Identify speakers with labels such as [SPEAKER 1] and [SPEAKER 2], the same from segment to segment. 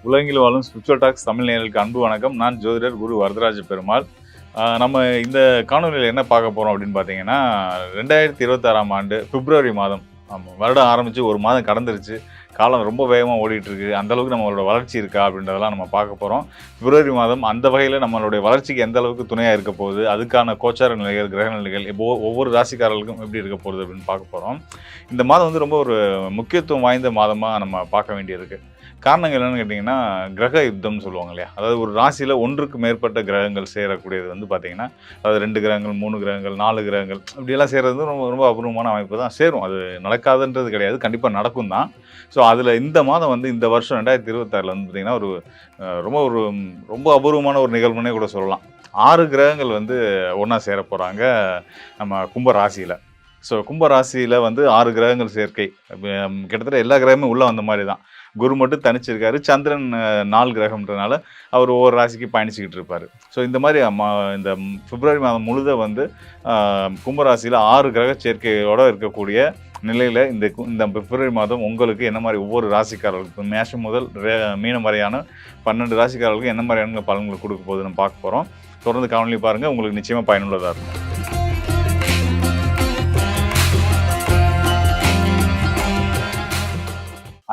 [SPEAKER 1] உலகில் வாழும் spiritual tax Tamil நேயர்களுக்கு அன்பு வணக்கம். நான் ஜோதிடர் குரு வரதராஜ பெருமாள். நம்ம இந்த காணொலியில் என்ன பார்க்க போகிறோம் அப்படின்னு பார்த்தீங்கன்னா, 2026ஆம் ஆண்டு பிப்ரவரி மாதம். வருடம் ஆரம்பித்து ஒரு மாதம் கடந்துருச்சு. காலம் ரொம்ப வேகமாக ஓடிட்டுருக்கு. அந்தளவுக்கு நம்மளோட வளர்ச்சி இருக்கா அப்படின்றதெல்லாம் நம்ம பார்க்க போகிறோம். பிப்ரவரி மாதம் அந்த வகையில் நம்மளுடைய வளர்ச்சிக்கு எந்த அளவுக்கு துணையாக இருக்க போகுது, அதுக்கான கோச்சார நிலைகள், கிரக நிலைகள் ஒவ்வொரு ராசிக்காரர்களுக்கும் எப்படி இருக்க போகுது அப்படின்னு பார்க்க போகிறோம். இந்த மாதம் வந்து ரொம்ப ஒரு முக்கியத்துவம் வாய்ந்த மாதமாக நம்ம பார்க்க வேண்டியிருக்கு. காரணங்கள் என்னென்னு கேட்டிங்கன்னா, கிரக யுத்தம்னு சொல்லுவாங்க இல்லையா? அதாவது ஒரு ராசியில் ஒன்றுக்கு மேற்பட்ட கிரகங்கள் சேரக்கூடியது வந்து பார்த்திங்கன்னா, அதாவது 2 கிரகங்கள், 3 கிரகங்கள், 4 கிரகங்கள் இப்படியெல்லாம் சேர்றது வந்து ரொம்ப ரொம்ப அபூர்வமான அமைப்பு தான். சேரும், அது நடக்காதுன்றது கிடையாது, கண்டிப்பாக நடக்கும் தான். ஸோ அதில் இந்த மாதம் வந்து இந்த வருஷம் 2026 வந்து பார்த்திங்கன்னா ஒரு ரொம்ப அபூர்வமான ஒரு நிகழ்வுனே கூட சொல்லலாம். 6 கிரகங்கள் வந்து ஒன்றா சேர போகிறாங்க நம்ம கும்ப ராசியில். ஸோ கும்ப ராசியில் வந்து 6 கிரகங்கள் சேர்க்கை. கிட்டத்தட்ட எல்லா கிரகமே உள்ளே வந்த மாதிரி தான். குரு மட்டும் தனிச்சிருக்காரு. சந்திரன் 4 கிரகம்ன்றனால அவர் ஒவ்வொரு ராசிக்கு பயணிச்சுக்கிட்டு இருப்பார். ஸோ இந்த மாதிரி இந்த பிப்ரவரி மாதம் முழுத வந்து கும்பராசியில் 6 கிரக சேர்க்கையோடு இருக்கக்கூடிய நிலையில் இந்த பிப்ரவரி மாதம் உங்களுக்கு என்ன மாதிரி ஒவ்வொரு ராசிக்காரர்களுக்கும் மேஷம் முதல் மீனம் வரையான 12 ராசிக்காரர்களுக்கு என்ன மாதிரியான பலன்களை கொடுக்க போகுதுன்னு பார்க்க போகிறோம். தொடர்ந்து காணொலி பாருங்கள், உங்களுக்கு நிச்சயமாக பயனுள்ளதாக இருக்கும்.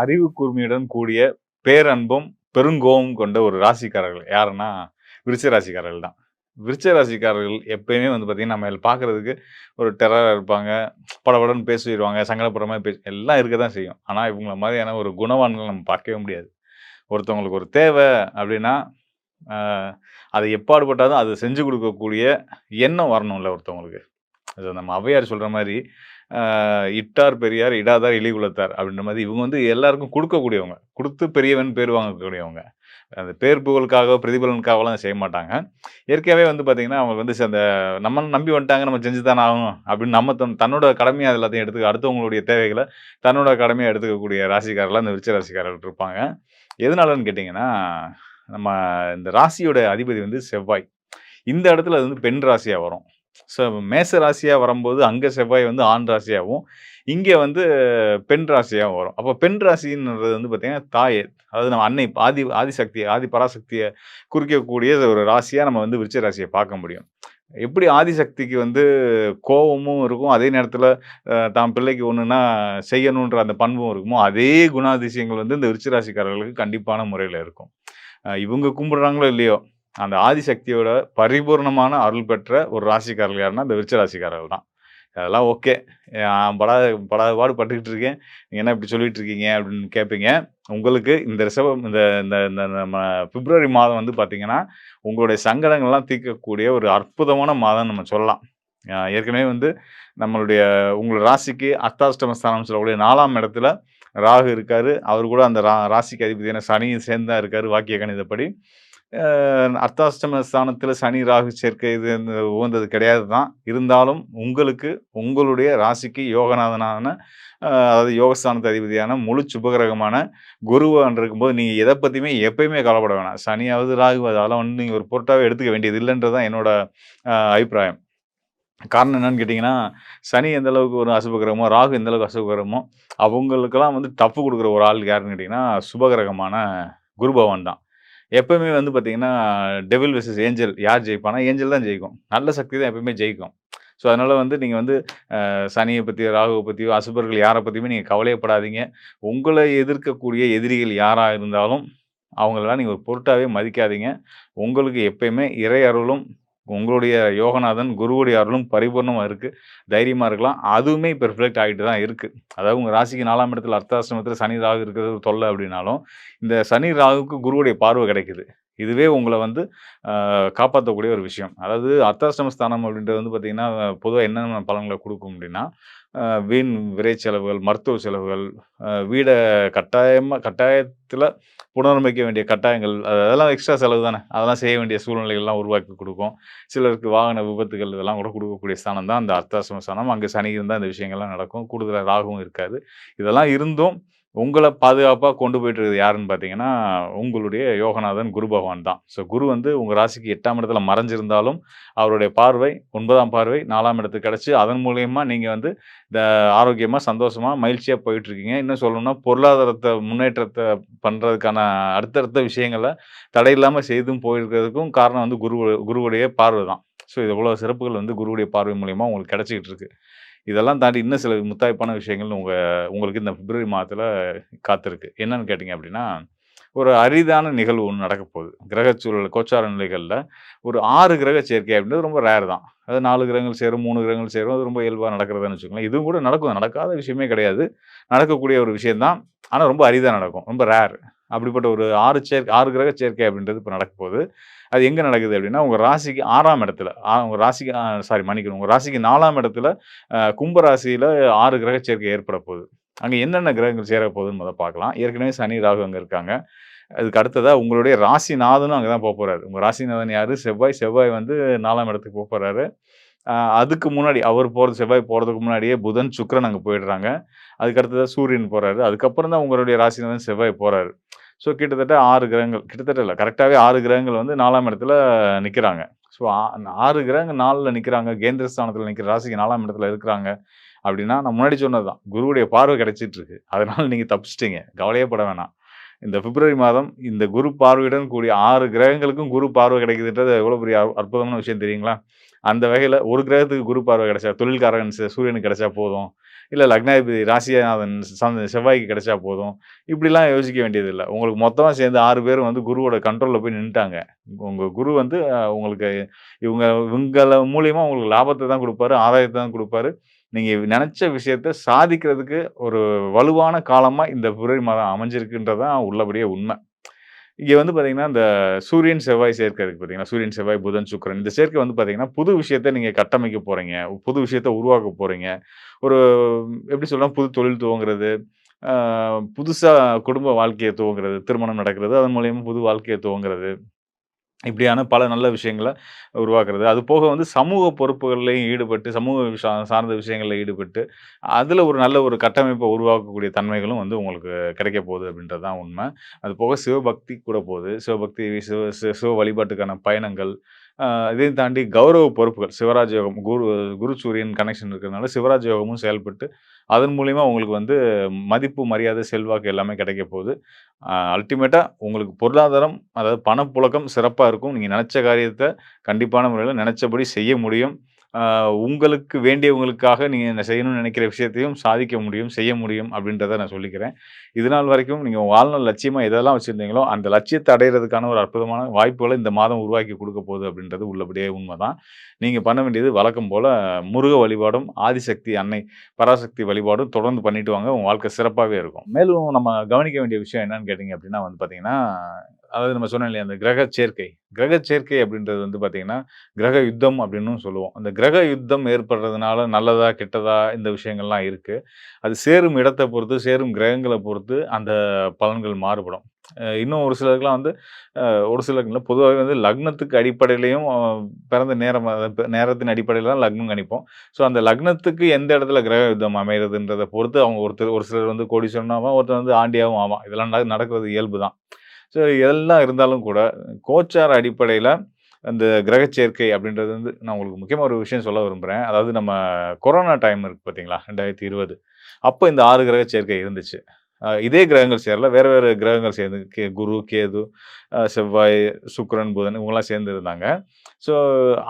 [SPEAKER 1] அறிவு கூர்மையுடன் கூடிய பேரன்பும் பெருங்கோபம் கொண்ட ஒரு ராசிக்காரர்கள் யாருன்னா விருச்சிக ராசிக்காரர்கள் தான். விருச்சிக ராசிக்காரர்கள் எப்பயுமே வந்து பார்த்திங்கன்னா நம்ம பார்க்குறதுக்கு ஒரு டெரராக இருப்பாங்க, படபடன்னு பேசிடுவாங்க, சங்கடப்படுற எல்லாம் இருக்க தான் செய்யும். ஆனால் இவங்கள மாதிரியான ஒரு குணவான்கள் நம்ம பார்க்கவே முடியாது. ஒருத்தவங்களுக்கு ஒரு தேவை அப்படின்னா அதை எப்பாடுபட்டாலும் அதை செஞ்சு கொடுக்கக்கூடிய எண்ணம் வரணும்ல ஒருத்தவங்களுக்கு. அது நம்ம ஔவையார் சொல்கிற மாதிரி இட்டார் பெரியார் இடாதார் இழிகுலத்தார் அப்படின்ற மாதிரி இவங்க வந்து எல்லாருக்கும் கொடுக்கக்கூடியவங்க, கொடுத்து பெரியவன் பேர் வாங்கக்கூடியவங்க. அந்த பேர் புகழுக்காக பிரதிபலனுக்காகலாம் செய்ய மாட்டாங்க. இயற்கையாகவே வந்து பார்த்திங்கன்னா அவங்க வந்து அந்த நம்ம நம்பி வந்துட்டாங்க, நம்ம செஞ்சு தானே ஆகணும் அப்படின்னு நம்ம தன்னோட கடமையாக எல்லாத்தையும் எடுத்துக்க, அடுத்தவங்களுடைய தேவைகளை தன்னோட கடமையாக எடுத்துக்கக்கூடிய ராசிக்காரர்களாக இந்த விருச்சிக ராசிக்காரர்கள் இருப்பாங்க. எதனாலன்னு கேட்டிங்கன்னா, நம்ம இந்த ராசியோட அதிபதி வந்து செவ்வாய். இந்த இடத்துல அது வந்து பெண் ராசியாக வரும். ஸோ மேச ராசியாக வரும்போது அங்கே செவ்வாய் வந்து ஆண் ராசியாகவும், இங்கே வந்து பெண் ராசியாகவும் வரும். அப்போ பெண் ராசின்றது வந்து பார்த்திங்கன்னா தாய், அதாவது நம்ம அன்னை ஆதிசக்தியை ஆதி பராசக்தியை குறிக்கக்கூடிய ஒரு ராசியாக நம்ம வந்து விருச்சிக ராசியை பார்க்க முடியும். எப்படி ஆதிசக்திக்கு வந்து கோபமும் இருக்கும், அதே நேரத்தில் தான் பிள்ளைக்கு ஒன்றுனா செய்யணுன்ற அந்த பண்பும் இருக்குமோ, அதே குணாதிசயங்கள் வந்து இந்த விருச்சிக ராசிக்காரர்களுக்கு கண்டிப்பான முறையில் இருக்கும். இவங்க கும்பிடுறாங்களோ இல்லையோ, அந்த ஆதிசக்தியோட பரிபூர்ணமான அருள் பெற்ற ஒரு ராசிக்காரர்கள் யாருன்னா இந்த விருச்சிக ராசிக்காரர்கள் தான். அதெல்லாம் ஓகே, படாத பட்டுக்கிட்டு இருக்கேன், நீங்கள் என்ன இப்படி சொல்லிட்டு இருக்கீங்க அப்படின்னு கேட்பீங்க. உங்களுக்கு இந்த இந்த நம்ம பிப்ரவரி மாதம் வந்து பார்த்திங்கன்னா உங்களுடைய சங்கடங்கள்லாம் தீர்க்கக்கூடிய ஒரு அற்புதமான மாதம் நம்ம சொல்லலாம். ஏற்கனவே வந்து உங்களோட ராசிக்கு அர்த்தாஷ்டம ஸ்தானம் சொல்லக்கூடிய 4ஆம் இடத்துல ராகு இருக்கார். அவர் கூட அந்த ராசிக்கு அதிபதியான சனியும் சேர்ந்து தான் இருக்கார். வாக்கிய கணிதப்படி அர்த்தாஷ்டம ஸ்தானத்தில் சனி ராகு சேர்க்கை இது உகந்தது கிடையாது தான். இருந்தாலும் உங்களுக்கு உங்களுடைய ராசிக்கு யோகநாதனான, அதாவது யோகஸ்தானத்து அதிபதியான முழு சுபகிரகமான குருவான் இருக்கும்போது நீங்கள் எதை பற்றியுமே எப்பயுமே கவலைப்பட வேணாம். சனியாவது ராகு அதெல்லாம் வந்து நீங்கள் ஒரு பொருட்டாகவே எடுத்துக்க வேண்டியது இல்லைன்றது தான் என்னோட அபிப்பிராயம். காரணம் என்னன்னு கேட்டிங்கன்னா, சனி எந்த அளவுக்கு ஒரு அசுபகிரகமோ, ராகு எந்த அளவுக்கு அசுபகிரகமோ, அவங்களுக்கெல்லாம் வந்து டஃப்பு கொடுக்குற ஒரு ஆள் யாருன்னு கேட்டிங்கன்னா சுபகிரகமான குரு பகவான் தான். எப்பவுமே வந்து பார்த்திங்கன்னா டெவில் வெர்சஸ் ஏஞ்சல் யார் ஜெயிப்பானா, ஏஞ்சல் தான் ஜெயிக்கும். நல்ல சக்தி தான் எப்பவுமே ஜெயிக்கும். ஸோ அதனால் வந்து நீங்கள் வந்து சனியை பற்றியோ ராகுவை பற்றியோ அசுபர்கள் யாரை பற்றியுமே நீங்கள் கவலையப்படாதீங்க. உங்களை எதிர்க்கக்கூடிய எதிரிகள் யாராக இருந்தாலும் அவங்களெல்லாம் நீங்கள் ஒரு பொருட்டாகவே மதிக்காதீங்க. உங்களுக்கு எப்பயுமே இறை அருளும் உங்களுடைய யோகநாதன் குருவுடைய அருளும் பரிபூர்ணமாக இருக்குது. தைரியமாக இருக்கலாம். அதுவுமே இப்போ ரிஃப்ளெக்ட் ஆகிட்டு தான் இருக்குது. அதாவது உங்கள் ராசிக்கு 4ஆம் இடத்துல அர்த்தாஷ்டமத்தில் சனி ராகு இருக்கிறது தொல்லை அப்படின்னாலும், இந்த சனி ராகுக்கு குருவுடைய பார்வை கிடைக்குது. இதுவே உங்களை வந்து காப்பாற்றக்கூடிய ஒரு விஷயம். அதாவது அர்த்தாஷ்டம ஸ்தானம் அப்படின்றது வந்து பார்த்திங்கன்னா பொதுவாக என்னென்ன பலன்களை கொடுக்கும் அப்படின்னா, வீண் விரை செலவுகள், மருத்துவ செலவுகள், வீடை கட்டாயத்தில் புனரமைக்க வேண்டிய கட்டாயங்கள், அதெல்லாம் எக்ஸ்ட்ரா செலவு தானே, அதெல்லாம் செய்ய வேண்டிய சூழ்நிலைகள்லாம் உருவாக்கி கொடுக்கும். சிலருக்கு வாகன விபத்துகள் இதெல்லாம் கூட கொடுக்கக்கூடிய ஸ்தானம் தான் அந்த அர்த்தாஷ்டம ஸ்தானம். அங்கே சனி இருந்தால் இந்த விஷயங்கள்லாம் நடக்கும். கூடுதலாக ராகுவும் இருக்காது. இதெல்லாம் இருந்தும் உங்கள பாதுகாப்பா கொண்டு போயிட்டு இருக்கிறது யாருன்னு பார்த்தீங்கன்னா, உங்களுடைய யோகநாதன் குரு பகவான் தான். ஸோ குரு வந்து உங்க ராசிக்கு 8ஆம் இடத்துல மறைஞ்சிருந்தாலும், அவருடைய பார்வை 9ஆம் பார்வை 4ஆம் இடத்துக்கு கிடைச்சு, அதன் மூலியமா நீங்க வந்து இந்த ஆரோக்கியமா, சந்தோஷமா, மகிழ்ச்சியா போயிட்டுருக்கீங்க. இன்னும் சொல்லணும்னா பொருளாதாரத்த முன்னேற்றத்த பண்றதுக்கான அடுத்தடுத்த விஷயங்கள தடையில்லாம செய்தும் போயிருக்கிறதுக்கும் காரணம் வந்து குருவுடைய பார்வை தான். ஸோ இவ்வளோ சிறப்புகள் வந்து குருவுடைய பார்வை மூலியமா உங்களுக்கு கிடைச்சிக்கிட்டு இருக்கு. இதெல்லாம் தாண்டி இன்னும் சில முத்தாய்ப்பான விஷயங்கள் உங்களுக்கு இந்த பிப்ரவரி மாதத்துல காத்திருக்கு. என்னன்னு கேட்டீங்க அப்படின்னா, ஒரு அரிதான நிகழ்வு ஒண்ணு நடக்கப் போகுது. கிரகச்சூழல் கோச்சார நிலைகள்ல ஒரு 6 கிரக சேர்க்கை அப்படின்றது ரொம்ப ரேர் தான். அது 4 கிரகங்கள் சேரும், 3 கிரகங்கள் சேரும். அது ரொம்ப இயல்பா நடக்கிறதுன்னு வச்சுக்கோங்களேன். இதுவும் கூட நடக்கும். நடக்காத விஷயமே கிடையாது. நடக்கக்கூடிய ஒரு விஷயம் தான். ஆனா ரொம்ப அரிதா நடக்கும். ரொம்ப ரேர். அப்படிப்பட்ட ஒரு 6 கிரக சேர்க்கை அப்படின்றது இப்ப நடக்கப் போகுது. அது எங்க நடக்குது அப்படின்னா, உங்க ராசிக்கு 6ஆம் இடத்துல. உங்க ராசிக்கு சாரி மன்னிக்கணும். உங்க ராசிக்கு 4ஆம் இடத்துல கும்ப ராசியில 6 கிரக சேர்க்கை ஏற்பட போகுது. அங்க என்னென்ன கிரகங்கள் சேர போகுதுன்னு மொத பார்க்கலாம். ஏற்கனவே சனி, ராகு அங்க இருக்காங்க. அதுக்கு அடுத்ததா உங்களுடைய ராசிநாதனும் அங்க தான் போப்போறாரு. உங்க ராசிநாதன் யாரு? செவ்வாய். செவ்வாய் வந்து 4ஆம் இடத்துக்கு போப்போறாரு. அ அதுக்கு முன்னாடி செவ்வாய் போறதுக்கு முன்னாடியே புதன், சுக்கிரன் அங்க போயிடுறாங்க. அதுக்கு அடுத்ததா சூரியன் போறாரு. அதுக்கப்புறம் தான் உங்களுடைய ராசிநாதன் செவ்வாய் போறாரு. ஸோ கிட்டத்தட்ட 6 கிரகங்கள் கிட்டத்தட்ட இல்ல. கரெக்ட்டாவே 6 கிரகங்கள் வந்து 4ஆம் இடத்துல நிக்கிறாங்க. ஸோ 6 கிரகங்கள் 4ல நிக்கிறாங்க. கேந்திர ஸ்தானத்துல நிக்கிற ராசிக்கு 4ஆம் இடத்துல இருக்கிறாங்க. அப்டின்னா, நான் முன்னாடி சொன்னது தான். குருவுடைய பார்வை கிடைச்சிட்டு இருக்கு. அதனால நீங்க தப்பிச்சுட்டீங்க. கவலையே பட வேணாம். இந்த பிப்ரவரி மாதம் இந்த குரு பார்வையுடன் கூடிய 6 கிரகங்களுக்கும் குரு பார்வை கிடைக்குதுன்றது எவ்வளோ பெரிய அற்புதமான விஷயம் தெரியுங்களா? அந்த வகையில ஒரு கிரகத்துக்கு குரு பார்வை கிடைச்சா, தொழில்காரகன் சூரியனுக்கு கிடைச்சா போதும். இல்ல லக்னாதிபதி ராசிநாதன் செவ்வாய்க்கு கிடைச்சா போதும். இப்படிலாம் யோசிக்க வேண்டியதில்ல. உங்களுக்கு மொத்தமா சேர்ந்து 6 பேரும் வந்து குருவோட கண்ட்ரோல்ல போய் நின்னுட்டாங்க. உங்க குரு வந்து உங்களுக்கு இவங்கள மூலியமா உங்களுக்கு லாபத்த தான் குடுப்பாரு, ஆதாயத்த தான் குடுப்பாரு. நீங்க நெனச்ச விஷயத்த சாதிக்கிறதுக்கு ஒரு வலுவான காலமா இந்த பிப்ரவரி மாதம் அமைஞ்சிருக்குன்றது தான் உள்ளபடியே உண்ம. இங்க வந்து பார்த்தீங்கன்னா, இந்த சூரியன், செவ்வாய் சேர்க்கை இருக்கு பார்த்தீங்களா? சூரியன், செவ்வாய், புதன், சுக்கிரன் இந்த சேர்க்கை வந்து பார்த்தீங்கன்னா, புது விஷயத்த நீங்க கட்டமைக்க போறீங்க. புது விஷயத்த உருவாக்க போறீங்க. ஒரு எப்படி சொல்லலாம்? புது தொழில் துவங்குறது, ஆ புதுசா குடும்ப வாழ்க்கைய துவங்குறது, திருமணம் நடக்கிறது, அதன் மூலியமா புது வாழ்க்கைய துவங்குறது. இப்படியான பல நல்ல விஷயங்கள உருவாக்குறது. அது போக வந்து சமூக பொறுப்புகள்லயும் ஈடுபட்டு, சமூக சார்ந்த விஷயங்கள்ல ஈடுபட்டு, அதுல ஒரு நல்ல ஒரு கட்டமைப்ப உருவாக்கக்கூடிய தன்மைகளும் வந்து உங்களுக்கு கிடைக்க போகுது அப்படின்றது தான் உண்ம. அது போக சிவபக்தி கூட போகுது. சிவபக்தி, சிவ சி சிவ வழிபாட்டுக்கான பயணங்கள், அ இதையும் தாண்டி கௌரவ பொறுப்புகள், சிவராஜ யோகம், குரு சூரியன் கனெக்ஷன் இருக்கிறதுனால சிவராஜ யோகமும் செயல்பட்டு, அதன் மூலியமா உங்களுக்கு வந்து மதிப்பு, மரியாதை, செல்வாக்கு எல்லாமே கிடைக்க போகுது. அல்டிமேட்டா உங்களுக்கு பொருளாதாரம், அதாவது பணப்புழக்கம் சிறப்பா இருக்கும். நீங்க நெனச்ச காரியத்த கண்டிப்பான முறையில நெனச்சபடி செய்ய முடியும். ஆ உங்களுக்கு வேண்டியவங்களுக்காக நீங்க செய்யணும்னு நெனைக்கிற விஷயத்தையும் சாதிக்க முடியும், செய்ய முடியும் அப்படின்றத நான் சொல்லிக்கிறேன். இதுநாள் வரைக்கும் நீங்க உங்க வாழ்நாள் லட்சியமா எதெல்லாம் வச்சிருந்தீங்களோ, அந்த லட்சியத்த அடையறதுக்கான ஒரு அற்புதமான வாய்ப்புகள இந்த மாதம் உருவாக்கி குடுக்க போகுது அப்படின்றது உள்ளபடியே உண்மதான். நீங்க பண்ண வேண்டியது வழக்கம் போல முருக வழிபாடும், ஆதிசக்தி அன்னை பராசக்தி வழிபாடும் தொடர்ந்து பண்ணிட்டு வாங்க. உங்க வாழ்க்கை சிறப்பாவே இருக்கும். மேலும் நம்ம கவனிக்க வேண்டிய விஷயம் என்னன்னு கேட்டீங்க அப்படின்னா வந்து பார்த்தீங்கன்னா, அதாவது நம்ம சொன்னோம் இல்லையா, அந்த கிரக சேர்க்கை. கிரக சேர்க்கை அப்படின்றது வந்து பார்த்தீங்கன்னா, கிரக யுத்தம் அப்படின்னும் சொல்லுவோம். அந்த கிரக யுத்தம் ஏற்படுறதுனால நல்லதா, கெட்டதா இந்த விஷயங்கள்லாம் இருக்கு. அது சேரும் இடத்த பொறுத்து, சேரும் கிரகங்கள பொறுத்து அந்த பலன்கள் மாறுபடும். இன்னும் ஒரு சிலருக்குலாம் வந்து ஒரு சிலருக்கு இல்ல பொதுவாவே வந்து லக்னத்துக்கு அடிப்படையிலயும் பிறந்த நேரம் நேரத்தின் அடிப்படையில தான் லக்னம் கணிப்போம். ஸோ அந்த லக்னத்துக்கு எந்த இடத்துல கிரக யுத்தம் அமைறதுன்றத பொறுத்து அவங்க ஒரு சிலர் வந்து கோடீஸ்வரனும் ஆவான், ஒருத்தன் வந்து ஆண்டியாவும் ஆவான். இதெல்லாம் நடக்கிறது இயல்பு தான். ஸோ எல்லாம் இருந்தாலும் கூட, கோச்சார அடிப்படையில அந்த கிரக சேர்க்கை அப்படின்றது வந்து நான் உங்களுக்கு முக்கியமா ஒரு விஷயம் சொல்ல விரும்புறேன். அதாவது நம்ம கொரோனா டைம் இருக்கு பார்த்தீங்களா? 2020 அப்ப இந்த 6 கிரக சேர்க்கை இருந்துச்சு. இதே கிரகங்கள் சேரல. வேற வேற கிரகங்கள் சேர்ந்து குரு, கேது, செவ்வாய், சுக்கிரன், புதன் இவங்கலாம் சேர்ந்து இருந்தாங்க. ஸோ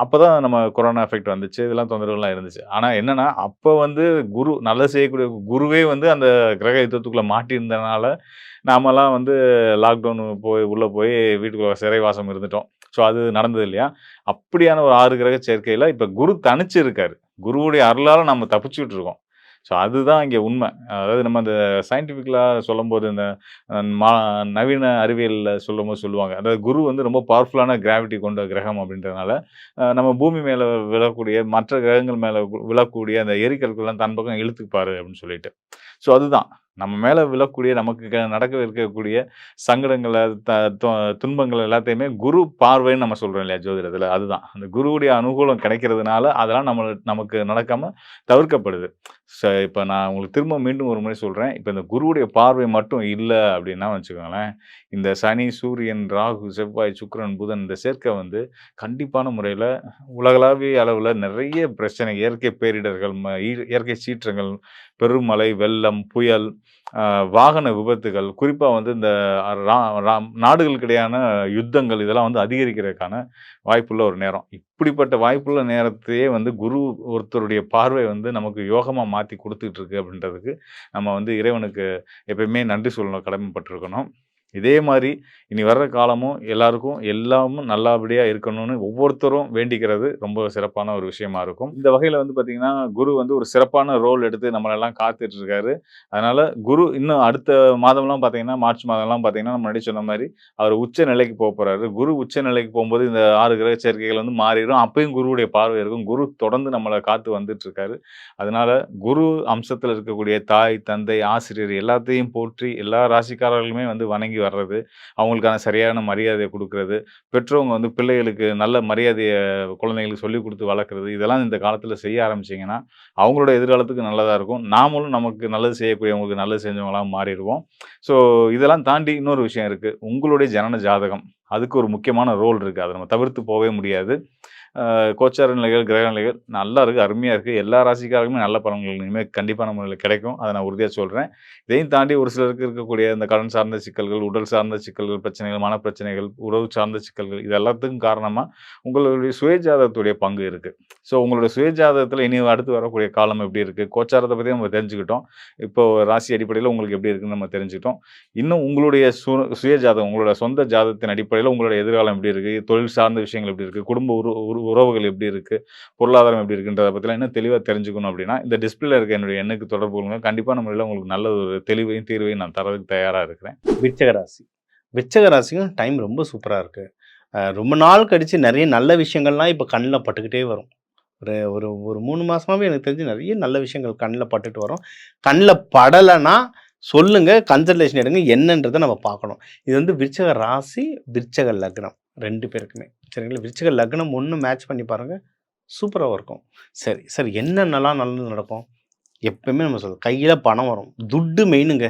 [SPEAKER 1] அப்பதான் நம்ம கொரோனா எஃபெக்ட் வந்துச்சு. இதெல்லாம் தொந்தரவுலாம் இருந்துச்சு. ஆனா என்னன்னா, அப்ப வந்து நல்லது செய்யக்கூடிய குருவே வந்து அந்த கிரக யுத்தத்துக்குள்ள மாட்டியிருந்தனால, நாமலாம் வந்து லாக்டவுன் உள்ள போய் வீட்டுக்குள்ள சிறைவாசம் இருந்துட்டோம். ஸோ அது நடந்தது இல்லையா? அப்படியான ஒரு 6 கிரக சேர்க்கையில இப்ப குரு தனிச்சு இருக்காரு. குருவுடைய அருளால நம்ம தப்பிச்சுட்டு இருக்கோம். ஸோ அதுதான் இங்க உண்ம. அதாவது நம்ம அந்த சயின்டிஃபிக்கலா சொல்லும்போது, இந்த அ மா நவீன அறிவியல்ல சொல்லும்போது சொல்லுவாங்க. அதாவது குரு வந்து ரொம்ப பவர்ஃபுல்லான கிராவிட்டி கொண்ட கிரகம் அப்படின்றதுனால, நம்ம பூமி மேல விழக்கூடிய மற்ற கிரகங்கள் மேல விழக்கூடிய அந்த எரிக்கற்கள்லாம் தன் பக்கம் இழுத்துப்பாரு அப்படின்னு சொல்லிட்டு. ஸோ அதுதான். நம்ம மேல விழக்கூடிய நமக்கு நடக்க இருக்கக்கூடிய சங்கடங்கள, த தொ துன்பங்கள் எல்லாத்தையுமே குரு பார்வைன்னு நம்ம சொல்றோம் இல்லையா ஜோதிடத்துல. அதுதான். அந்த குருவுடைய அனுகூலம் கிடைக்கிறதுனால, அதெல்லாம் நமக்கு நடக்காம தவிர்க்கப்படுது. இப்ப நான் உங்களுக்கு திரும்ப மீண்டும் ஒரு முறை சொல்றேன். இப்ப இந்த குருவுடைய பார்வை மட்டும் இல்ல அப்டின்னா வச்சுக்கோங்களேன், இந்த சனி, சூரியன், ராகு, செவ்வாய், சுக்கிரன், புதன் இந்த சேர்க்கை வந்து கண்டிப்பான முறையில உலகளாவிய அளவுல நெறைய பிரச்சனை, இயற்கை பேரிடர்கள், இயற்கை சீற்றங்கள், பெருமழை, வெள்ளம், புயல், அ வாகன விபத்துகள், குறிப்பா வந்து இந்த ரா ராம் நாடுகளுக்கிடையான யுத்தங்கள் இதெல்லாம் வந்து அதிகரிக்கிறதுக்கான வாய்ப்புள்ள ஒரு நேரம். இப்படிப்பட்ட வாய்ப்புள்ள நேரத்தையே வந்து குரு ஒருத்தருடைய பார்வை வந்து நமக்கு யோகமா மாத்தி குடுத்துட்டு இருக்கு அப்படின்றதுக்கு, நம்ம வந்து இறைவனுக்கு எப்பயுமே நன்றி சொல்லணும், கடமைப்பட்டுருக்கணும். இதே மாரி இனி வர்ற காலமும் எல்லாருக்கும் எல்லாமும் நல்லபடியா இருக்கணும்னு ஒவ்வொருத்தரும் வேண்டிக்கிறது ரொம்ப சிறப்பான ஒரு விஷயமா இருக்கும். இந்த வகையில வந்து பார்த்தீங்கன்னா, குரு வந்து ஒரு சிறப்பான ரோல் எடுத்து நம்மளெல்லாம் காத்துட்டு இருக்காரு. அதனால குரு இன்னும் அடுத்த மாதம்லாம் பார்த்தீங்கன்னா, மார்ச் மாதம்லாம் பார்த்தீங்கன்னா, முன்னாடி சொன்ன மாரி அவர் உச்ச நிலைக்கு போப்போறாரு. குரு உச்ச நிலைக்கு போம்போது இந்த 6 கிரக சேர்க்கைகள் வந்து மாறிரும். அப்பயும் குருவுடைய பார்வை இருக்கும். குரு தொடர்ந்து நம்மள காத்து வந்துட்டு இருக்காரு. அதனால குரு அம்சத்துல இருக்கக்கூடிய தாய், தந்தை, ஆசிரியர் எல்லாத்தையும் போற்றி எல்லா ராசிக்காரர்களுமே வந்து வணங்கி வர்றது, அவங்களுக்கான சரியான மரியாதைய குடுக்குறது, பெற்றவங்க வந்து பிள்ளைகளுக்கு நல்ல மரியாதைய குழந்தைகளுக்கு சொல்லிக் குடுத்து வளர்க்குறது, இதெல்லாம் இந்த காலத்துல செய்ய ஆரம்பிச்சீங்கன்னா, அவங்களோட எதிர்காலத்துக்கு நல்லதா இருக்கும். நாமளும் நமக்கு நல்லது செய்யக்கூடியவங்களுக்கு நல்லது செஞ்சவங்களா மாறிருவோம். ஸோ இதெல்லாம் தாண்டி இன்னொரு விஷயம் இருக்கு. உங்களுடைய ஜனன ஜாதகம். அதுக்கு ஒரு முக்கியமான ரோல் இருக்கு. அத நம்ம தவிர்த்து போவே முடியாது. கோச்சார நிலைகள், கிரக நிலைகள் நல்லா இருக்கு. அருமையா இருக்கு. எல்லா ராசிக்காரர்களுமே நல்ல பலன்கள் இனிமே கண்டிப்பான முறையில கிடைக்கும். அத நான் உறுதியா சொல்றேன். இதையும் தாண்டி ஒரு சிலருக்கு இருக்கக்கூடிய இந்த கடன் சார்ந்த சிக்கல்கள், உடல் சார்ந்த சிக்கல்கள், பிரச்சனைகள், மனப்பிரச்சனைகள், உறவு சார்ந்த சிக்கல்கள் இது எல்லாத்துக்கும் காரணமா உங்களுடைய சுயஜாதகத்துடைய பங்கு இருக்கு. ஸோ உங்களுடைய சுயஜாதகத்துல இனி அடுத்து வரக்கூடிய காலம் எப்படி இருக்கு? கோச்சாரத்த பத்தி நம்ம தெரிஞ்சுக்கிட்டோம். இப்போ ராசி அடிப்படையில உங்களுக்கு எப்படி இருக்குன்னு நம்ம தெரிஞ்சுக்கிட்டோம். இன்னும் உங்களுடைய சுயஜாதகம், உங்களோட சொந்த ஜாதகத்தின் அடிப்படையில உங்களுடைய எதிர்காலம் எப்படி இருக்கு? தொழில் சார்ந்த விஷயங்கள் எப்படி இருக்கு? குடும்ப உறவுகள் எப்படி இருக்கு? பொருளாதாரம் எப்படி இருக்குன்றத பத்திலாம் இன்னும் தெளிவா தெரிஞ்சுக்கணும் அப்படின்னா, இந்த டிஸ்ப்ளேல இருக்க என்னுடைய எண்ணுக்கு தொடர்பு கொள்ளுங்க. கண்டிப்பான முறையில உங்களுக்கு நல்ல ஒரு தெளிவையும், தீர்வையும் நான் தர்றதுக்கு தயாரா இருக்கிறேன்.
[SPEAKER 2] விருச்சக ராசி. விருச்சக ராசிக்கும் டைம் ரொம்ப சூப்பரா இருக்கு. ரொம்ப நாள் கழிச்சு நெறைய நல்ல விஷயங்கள்லாம் இப்ப கண்ல பட்டுக்கிட்டே வரும். ஒரு ஒரு ஒரு 3 மாசமாவே எனக்கு தெரிஞ்சு நெறைய நல்ல விஷயங்கள் கண்ல பட்டுட்டு வரும். கண்ல படலன்னா சொல்லுங்க, கன்சல்டேஷன் எடுங்க. என்னன்றத நம்ம பார்க்கணும். இது வந்து விருச்சக ராசி, விருச்சக லக்னம் 2 பேருக்குமே. சரிங்களா? விருச்சக லக்னம் 1 மேட்ச் பண்ணி பாருங்க. சூப்பரா இருக்கும். சரி, சரி என்னென்னலாம் நல்லது நடக்கும்? எப்பவுமே நம்ம சொல்றோம். கையில பணம் வரும். துட்டு மெயினுங்க.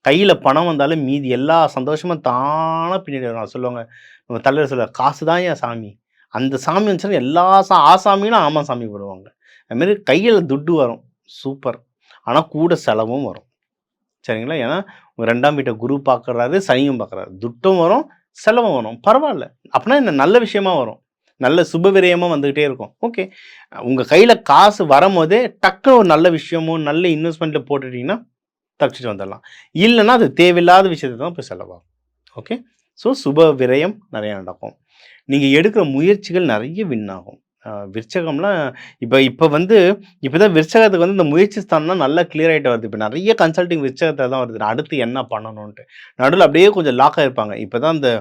[SPEAKER 2] கையில பணம் வந்தாலே மீதி எல்லா சந்தோஷமும் தானா பின்னாடி வரும். சொல்லுவாங்க, நம்ம தலைவர் சொல்லுவார், "காசு தான் என் சாமி." அந்த சாமி வந்துச்சுன்னா எல்லா ஆசாமியும் ஆமா சாமி போடுவாங்க. அதுமாரி கையில துட்டு வரும். சூப்பர். ஆனா கூட செலவும் வரும். சரிங்களா? ஏன்னா 2ஆம் வீட்ட குரு பார்க்குறாரு, சனியும் பார்க்குறாரு. துட்டும் வரும், செலவும் வரும். பரவால்ல. அப்பன்னா என்ன நல்ல விஷயமா வரும். நல்ல சுப விரயமா வந்துகிட்டே இருக்கும். ஓகே. உங்க கையில காசு வரும்போதே டக்குனு ஒரு நல்ல விஷயமோ, நல்ல இன்வெஸ்ட்மெண்ட்ல போட்டுட்டீங்கன்னா தப்பிச்சுட்டு வந்துடலாம். இல்லைன்னா அது தேவையில்லாத விஷயத்துக்கு தான் போய் செலவாகும். ஓகே. ஸோ சுப விரயம் நிறையா நடக்கும். நீங்கள் எடுக்கிற முயற்சிகள் நிறைய வின் ஆகும். விருச்சகம்லாம் இப்போ வந்து இப்போ தான் விருச்சகத்துக்கு வந்து இந்த முயற்சி ஸ்தானம்லாம் நல்லா கிளியர் ஆகிட்டு வருது. இப்போ நிறைய கன்சல்டிங் விருச்சகத்தில் தான் வருது. அடுத்து என்ன பண்ணணுன்ட்டு நடுவில் அப்படியே கொஞ்சம் லாக் ஆகிருப்பாங்க. இப்போ தான் இந்த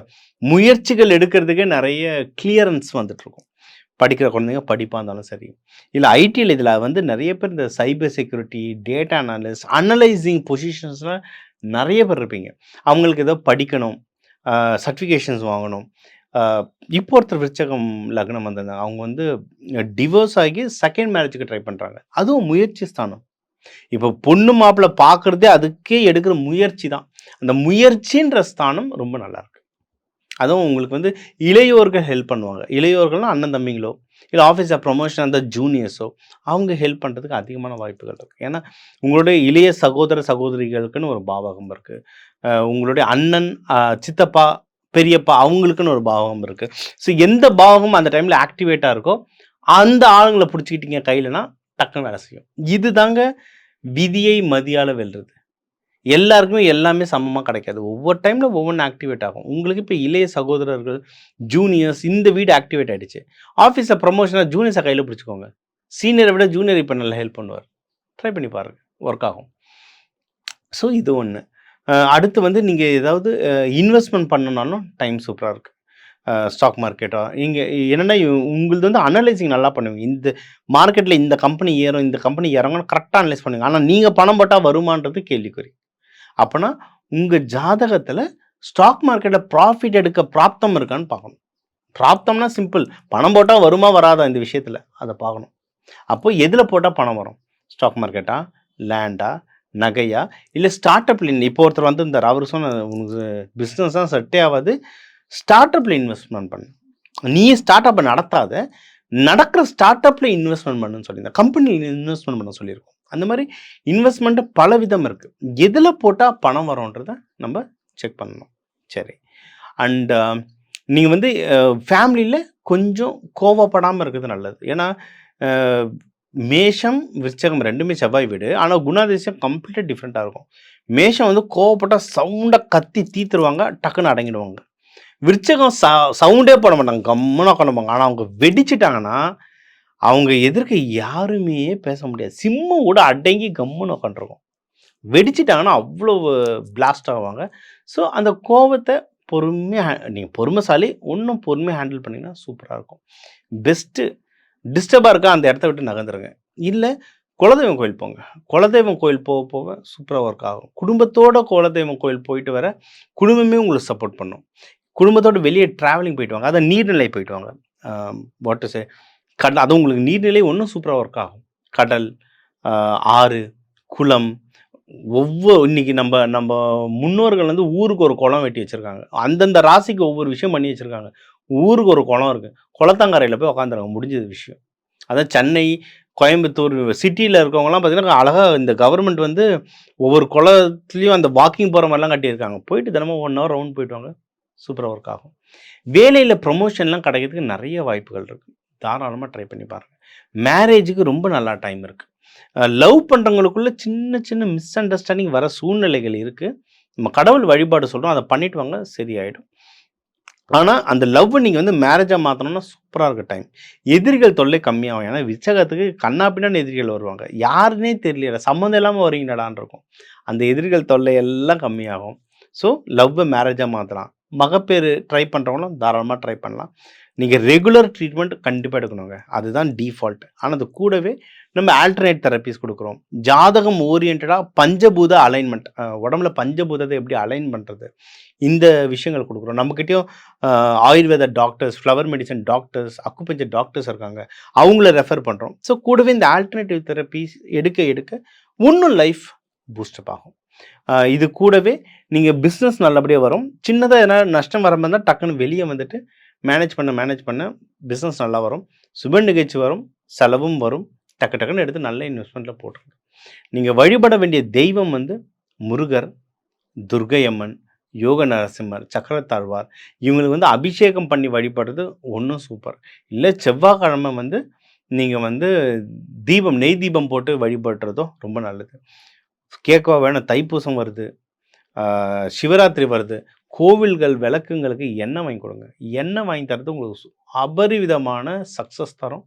[SPEAKER 2] முயற்சிகள் எடுக்கிறதுக்கே நிறைய கிளியரன்ஸ் வந்துட்டுருக்கும். படிக்கிற குழந்தைங்க படிப்பாக இருந்தாலும் சரி, இல்லை ஐடியில் இதில் வந்து நிறைய பேர் இந்த சைபர் செக்யூரிட்டி, டேட்டா அனலைசிங் பொசிஷன்ஸில் நிறைய பேர் இருப்பீங்க. அவங்களுக்கு ஏதோ படிக்கணும், சர்டிஃபிகேஷன்ஸ் வாங்கணும். இப்போ ஒருத்தர் விருச்சகம் லக்னம் வந்திருந்தாங்க. அவங்க வந்து டிவோர்ஸ் ஆகி செகண்ட் மேரேஜுக்கு ட்ரை பண்ணுறாங்க. அதுவும் முயற்சி ஸ்தானம். இப்போ பொண்ணு மாப்பிள்ளை பார்க்குறதே அதுக்கே எடுக்கிற முயற்சி தான். அந்த முயற்சின்ற ஸ்தானம் ரொம்ப நல்லாயிருக்கு. அதுவும் உங்களுக்கு வந்து இளையோர்கள் ஹெல்ப் பண்ணுவாங்க. இளையோர்கள்னா அண்ணன் தம்பிங்களோ, இல்லை ஆஃபீஸில் ப்ரொமோஷன் அந்த ஜூனியர்ஸோ, அவங்க ஹெல்ப் பண்ணுறதுக்கு அதிகமான வாய்ப்புகள் இருக்குது. ஏன்னா உங்களுடைய இளைய சகோதர சகோதரிகளுக்குன்னு ஒரு பாவகம் இருக்குது. உங்களுடைய அண்ணன், சித்தப்பா, பெரியப்பா அவங்களுக்குன்னு ஒரு பாவகம் இருக்குது. ஸோ எந்த பாவகம் அந்த டைமில் ஆக்டிவேட்டாக இருக்கோ அந்த ஆளுங்களை பிடிச்சிக்கிட்டீங்க கையிலனா டக்குன்னு வேலை செய்யும். இது தாங்க விதியை மதியால் வெல்றது. எல்லாருக்குமே எல்லாமே சமமாக கிடைக்காது. ஒவ்வொரு டைமில் ஒவ்வொன்று ஆக்டிவேட் ஆகும். உங்களுக்கு இப்போ இளைய சகோதரர்கள், ஜூனியர்ஸ் இந்த வீடு ஆக்டிவேட் ஆகிடுச்சு. ஆஃபீஸில் ப்ரமோஷனாக ஜூனியர்ஸை கையில் பிடிச்சிக்கோங்க. சீனியரை விட ஜூனியர் இப்போ நல்லா ஹெல்ப் பண்ணுவார். ட்ரை பண்ணி பாருங்கள், ஒர்க் ஆகும். ஸோ இது ஒன்று. அடுத்து வந்து நீங்கள் ஏதாவது இன்வெஸ்ட்மெண்ட் பண்ணணுன்னாலும் டைம் சூப்பராக இருக்குது. ஸ்டாக் மார்க்கெட்டோ இங்கே என்னென்னா உங்களது வந்து அனலைசிங் நல்லா பண்ணுவீங்க. இந்த மார்க்கெட்டில் இந்த கம்பெனி ஏறும், இந்த கம்பெனி இறங்கணும் கரெக்டாக அனலைஸ் பண்ணுவீங்க. ஆனால் நீங்கள் பணம் போட்டால் வருமானது கேள்விக்குறி. அப்போனா உங்கள் ஜாதகத்தில் ஸ்டாக் மார்க்கெட்டில் ப்ராஃபிட் எடுக்க பிராப்தம் இருக்கான்னு பார்க்கணும். பிராப்தம்னா சிம்பிள், பணம் போட்டால் வருமா வராதா இந்த விஷயத்தில் அதை பார்க்கணும். அப்போ எதில் போட்டால் பணம் வரும்? ஸ்டாக் மார்க்கெட்டா, லேண்டா, நகையா, இல்லை ஸ்டார்ட் அப்ல இப்போ ஒருத்தர் வந்திருந்தார். அவர் சொன்ன உனக்கு பிஸ்னஸ் தான் செட்டே ஆகாது, ஸ்டார்ட் அப்ல இன்வெஸ்ட்மெண்ட் பண்ணு. நீ ஸ்டார்ட் அப்பை நடத்தாத, நடக்கிற ஸ்டார்ட் அப்பில் இன்வெஸ்ட்மெண்ட் பண்ணுன்னு சொல்லியிருந்தேன். கம்பெனியில் இன்வெஸ்ட்மெண்ட் பண்ண சொல்லியிருக்கோம். அந்த மாதிரி இன்வெஸ்ட்மெண்ட்டு பல விதம் இருக்குது. எதில் போட்டால் பணம் வரும்ன்றத நம்ம செக் பண்ணணும். சரி. அண்ட் நீங்கள் வந்து ஃபேமிலியில் கொஞ்சம் கோவப்படாமல் இருக்கிறது நல்லது. ஏன்னா மேஷம் விருச்சகம் ரெண்டுமே செவ்வாய் வீடு. ஆனால் குணாதிசயம் கம்ப்ளீட்டாக டிஃப்ரெண்ட்டாக இருக்கும். மேஷம் வந்து கோவப்பட்டால் சவுண்டாக கத்தி தீத்துருவாங்க, டக்குன்னு அடங்கிடுவாங்க. விருச்சகம் சவுண்டே போட மாட்டாங்க, கம்முன்னு உட்காந்துப்பாங்க. ஆனால் அவங்க வெடிச்சிட்டாங்கன்னா அவங்க எதிர்க்க யாருமே பேச முடியாது. சிம்மம் கூட அடங்கி கம்முன்னு உட்காந்துருக்கும். வெடிச்சிட்டாங்கன்னா அவ்வளோ பிளாஸ்ட் ஆவாங்க. ஸோ அந்த கோவத்தை பொறுமையாக நீங்கள் பொறுமைசாலி, இன்னும் பொறுமையாக ஹேண்டில் பண்ணிங்கன்னா சூப்பராக இருக்கும். பெஸ்ட்டு டிஸ்டர்பாக இருக்கா அந்த இடத்த விட்டு நகர்ந்துருங்க. இல்லை குலதெய்வம் கோயில் போங்க. குலதெய்வம் கோயில் போக போக சூப்பராக ஒர்க் ஆகும். குடும்பத்தோட குலதெய்வம் கோயில் போயிட்டு வர குடும்பமே உங்களுக்கு சப்போர்ட் பண்ணும். குடும்பத்தோடு வெளியே ட்ராவலிங் போயிட்டு வாங்க. அதை நீர்நிலை போயிட்டு வாங்க. வாட் சே கடல், அதுவும் உங்களுக்கு நீர்நிலை ஒன்றும் சூப்பராக ஒர்க் ஆகும். கடல், ஆறு, குளம், இன்னைக்கு நம்ம நம்ம முன்னோர்கள் வந்து ஊருக்கு ஒரு குளம் வெட்டி வச்சுருக்காங்க. அந்தந்த ராசிக்கு ஒவ்வொரு விஷயம் பண்ணி வச்சுருக்காங்க. ஊருக்கு ஒரு குளம் இருக்குது. குளத்தங்கரையில் போய் உட்காந்துருங்க, முடிஞ்சது விஷயம். அதான் சென்னை, கோயம்புத்தூர் சிட்டியில் இருக்கவங்கலாம் பார்த்தீங்கன்னா அழகாக இந்த கவர்மெண்ட் வந்து ஒவ்வொரு குளத்துலேயும் அந்த வாக்கிங் போகிற மாதிரிலாம் கட்டியிருக்காங்க. போயிட்டு தினமும் 1 ஹவர் ரவுண்ட் போயிட்டு வாங்க, சூப்பராக ஒர்க் ஆகும். வேலையில் ப்ரொமோஷன்லாம் கிடைக்கிறதுக்கு நிறைய வாய்ப்புகள் இருக்குது. தாராளமாக ட்ரை பண்ணி பாருங்கள். மேரேஜுக்கு ரொம்ப நல்லா டைம் இருக்குது. லவ் பண்ணுறவங்களுக்குள்ள சின்ன சின்ன மிஸ் அண்டர்ஸ்டாண்டிங் வர சூழ்நிலைகள் இருக்குது. நம்ம கடவுள் வழிபாடு சொல்கிறோம், அதை பண்ணிட்டு வாங்க, சரியாயிடும். ஆனால் அந்த லவ்வை நீங்கள் வந்து மேரேஜாக மாற்றணும்னா சூப்பராக இருக்க டைம். எதிரிகள் தொல்லை கம்மியாகும். ஏன்னா விச்சகத்துக்கு கண்ணாப்பின்னான்னு எதிரிகள் வருவாங்க. யாருன்னே தெரியல, சம்மந்தம் இல்லாமல் வரீங்கடான்னு இருக்கும். அந்த எதிரிகள் தொல்லை எல்லாம் கம்மியாகும். ஸோ லவ்வை மேரேஜாக மாற்றலாம். மகப்பேறு ட்ரை பண்ணுறவங்களும் தாராளமாக ட்ரை பண்ணலாம். நீங்கள் ரெகுலர் ட்ரீட்மெண்ட் கண்டிப்பாக எடுக்கணுங்க, அதுதான் டிஃபால்ட். ஆனால் அது கூடவே நம்ம ஆல்டர்னேட் தெரப்பிஸ் கொடுக்குறோம். ஜாதகம் ஓரியன்டாக பஞ்சபூத அலைன்மெண்ட், உடம்புல பஞ்சபூதத்தை எப்படி அலைன் பண்ணுறது, இந்த விஷயங்கள் கொடுக்குறோம். நம்மக்கிட்டையும் Ayurveda doctors, flower medicine doctors, acupuncture doctors இருக்காங்க, அவங்கள ரெஃபர் பண்ணுறோம். ஸோ கூடவே இந்த ஆல்டர்னேட்டிவ் தெரப்பிஸ் எடுக்க எடுக்க இன்னும் லைஃப் பூஸ்டப் ஆகும். இது கூடவே நீங்கள் பிஸ்னஸ் நல்லபடியாக வரும். சின்னதாக எதனா நஷ்டம் வர மாதிரி தான் டக்குன்னு வெளியே வந்துட்டு மேனேஜ் பண்ண பிஸ்னஸ் நல்லா வரும். சுப நிகழ்ச்சி வரும், செலவும் வரும். டக்குன்னு எடுத்து நல்ல இன்வெஸ்ட்மெண்ட்டில் போட்டுருங்க. நீங்கள் வழிபட வேண்டிய தெய்வம் வந்து முருகர், துர்க்கையம்மன், யோக நரசிம்மர், சக்கரத்தாழ்வார், இவங்களுக்கு வந்து அபிஷேகம் பண்ணி வழிபடுறது ஒன்றும் சூப்பர். இல்லை செவ்வாய்க்கிழமை வந்து நீங்கள் வந்து தீபம், நெய் தீபம் போட்டு வழிபடுறதோ ரொம்ப நல்லது. கேட்கவா வேணும், தைப்பூசம் வருது, சிவராத்திரி வருது, கோவில்கள் விளக்குங்களுக்கு எண்ணெய் வாங்கி கொடுங்க. எண்ணெய் வாங்கி தரது உங்களுக்கு அபரிவிதமான சக்ஸஸ் தரும்.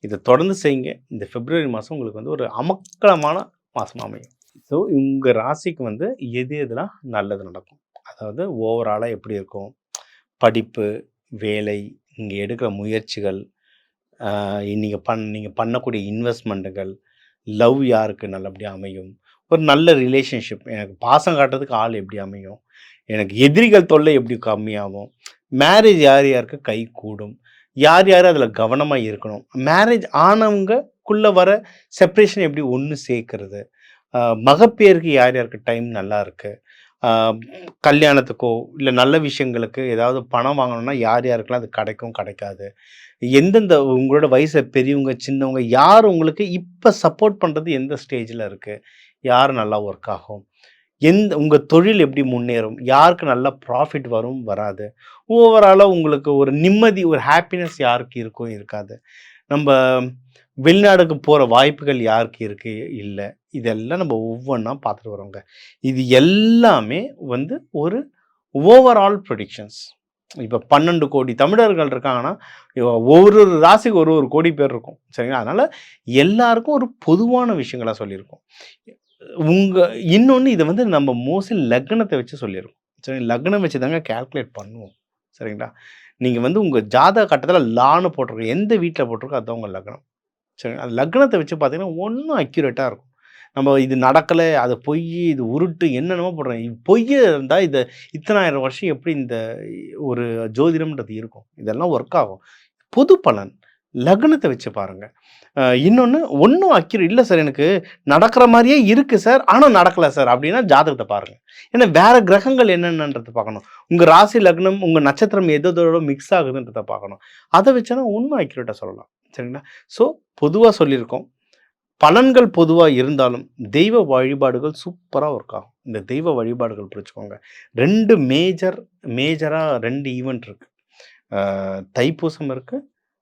[SPEAKER 2] இதை தொடர்ந்து செய்யுங்க. இந்த பிப்ரவரி மாதம் உங்களுக்கு வந்து ஒரு அமக்கலமான மாதம் அமையும். ஸோ உங்கள் ராசிக்கு வந்து எதெல்லாம் நல்லது நடக்கும், அதாவது ஓவராலாக எப்படி இருக்கும், படிப்பு, வேலை, இங்கே எடுக்கிற முயற்சிகள், நீங்கள் பண்ணக்கூடிய இன்வெஸ்ட்மெண்ட்டுகள், லவ் யாருக்கு நல்லபடியாக அமையும், ஒரு நல்ல ரிலேஷன்ஷிப், எனக்கு பாசம் காட்டுறதுக்கு ஆள் எப்படி அமையும், எனக்கு எதிரிகள் தொல்லை எப்படி கம்மியாகும், மேரேஜ் யார் யாருக்கு கை கூடும், யார் யார் அதில் கவனமாக இருக்கணும், மேரேஜ் ஆனவங்கக்குள்ளே வர செப்ரேஷன் எப்படி ஒன்று சேர்க்கறது, மகப்பேருக்கு யார் யாருக்கு டைம் நல்லா இருக்குது, கல்யாணத்துக்கோ இல்லை நல்ல விஷயங்களுக்கு ஏதாவது பணம் வாங்கணும்னா யார் யாருக்கெல்லாம் அது கிடைக்கும் கிடைக்காது, எந்தெந்த உங்களோட வயசில் பெரியவங்க சின்னவங்க யார் உங்களுக்கு இப்போ சப்போர்ட் பண்ணுறது எந்த ஸ்டேஜில் இருக்குது, யார் நல்லா ஒர்க் ஆகும், உங்கள் தொழில் எப்படி முன்னேறும், யாருக்கு நல்லா ப்ராஃபிட் வரும் வராது, ஓவராலாக உங்களுக்கு ஒரு நிம்மதி, ஒரு ஹாப்பினஸ் யாருக்கு இருக்கும் இருக்காது, நம்ம வெளிநாடுக்கு போகிற வாய்ப்புகள் யாருக்கு இருக்குது இல்லை, இதெல்லாம் நம்ம ஒவ்வொன்றா பார்த்துட்டு வரோங்க. இது எல்லாமே வந்து ஒரு ஓவரால் ப்ரெடிக்ஷன்ஸ். இப்போ 12 கோடி தமிழர்கள் இருக்காங்கன்னா ஒவ்வொரு ராசிக்கு ஒரு ஒரு கோடி பேர் இருக்கும், சரிங்களா? அதனால் எல்லாருக்கும் ஒரு பொதுவான விஷயங்களாக சொல்லியிருக்கோம். இன்னொன்று இதை வந்து நம்ம மோஸ்ட்லி லக்னத்தை வச்சு சொல்லியிருக்கோம், சரி? லக்னம் வச்சு தாங்க கேல்குலேட் பண்ணுவோம், சரிங்களா? நீங்கள் வந்து உங்கள் ஜாதக கட்டத்தில் லான்னு போட்டிருக்கோம், எந்த வீட்டில் போட்டிருக்கோ அதுதான் உங்கள் லக்னம், சரி? அந்த லக்னத்தை வச்சு பார்த்தீங்கன்னா ஒன்றும் அக்யூரேட்டாக இருக்கும். நம்ம இது நடக்கலை, அது பொய், இது உருட்டு, என்னென்னமோ போடுறோம். பொய் இருந்தால் இதை இத்தனாயிரம் வருஷம் எப்படி இந்த ஒரு ஜோதிடம்ன்றது இருக்கும், இதெல்லாம் ஒர்க் ஆகும். பொது பலன் லக்னத்தை வச்சு பாருங்க. இன்னொன்னு ஒண்ணும் அக்யூரேட் இல்ல சார், எனக்கு நடக்கிற மாரியே இருக்கு சார், ஆனா நடக்கல சார் அப்படின்னா ஜாதகத்த பாருங்க. ஏன்னா வேற கிரகங்கள் என்னென்னன்றத பார்க்கணும். உங்க ராசி, லக்னம், உங்க நட்சத்திரம் எதோட மிக்ஸ் ஆகுதுன்றத பார்க்கணும். அத வச்சா இன்னும் அக்யூரேட்டா சொல்லலாம். சரிங்களா? ஸோ பொதுவா சொல்லியிருக்கோம். பலன்கள் பொதுவா இருந்தாலும், தெய்வ வழிபாடுகள் சூப்பரா ஒர்க் ஆகும். இந்த தெய்வ வழிபாடுகள் புடிச்சுக்கோங்க. 2 மேஜரா 2 ஈவென்ட் இருக்கு. தைப்பூசம் இருக்கு,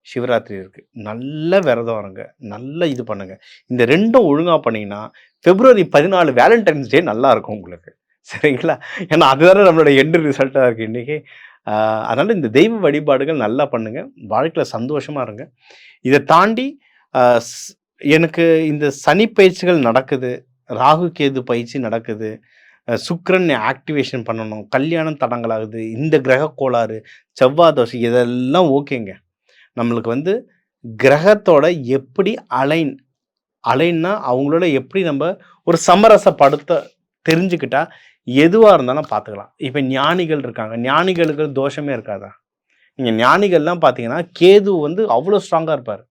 [SPEAKER 2] சிவராத்திரி இருக்கு. நல்ல விரதம் இருங்க. நல்ல இது பண்ணுங்க. இந்த 2ம் ஒழுங்கா பண்ணீங்கன்னா, பிப்ரவரி 14 வேலண்டைன்ஸ் டே நல்லா இருக்கும் உங்களுக்கு. சரிங்களா? ஏன்னா அதுதானே நம்மளோட எண்ட் ரிசல்ட்டா இருக்கு இன்னைக்கு. அதனால இந்த தெய்வ வழிபாடுகள் நல்லா பண்ணுங்க. வாழ்க்கையில சந்தோஷமா இருங்க. இத தாண்டி அ ஸ் எனக்கு இந்த சனி பயிற்சிகள் நடக்குது. ராகு, கேது பயிற்சி நடக்குது. சுக்கிரன் ஆக்டிவேஷன் பண்ணணும். கல்யாணம் தடங்கலாகுது. இந்த கிரக கோளாறு, செவ்வாய் தோஷை இதெல்லாம் ஓகேங்க. நம்மளுக்கு வந்து கிரகத்தோட எப்படி அலைன்னா அவங்களோட எப்படி நம்ம ஒரு சமரசப்படுத்த தெரிஞ்சுக்கிட்டா எதுவா இருந்தாலும் பார்த்துக்கலாம். இப்ப ஞானிகள் இருக்காங்க. ஞானிகளுக்கு தோஷமே இருக்காதா? நீங்க ஞானிகள்லாம் பார்த்தீங்கன்னா, கேது வந்து அவ்வளோ ஸ்ட்ராங்கா இருப்பாரு.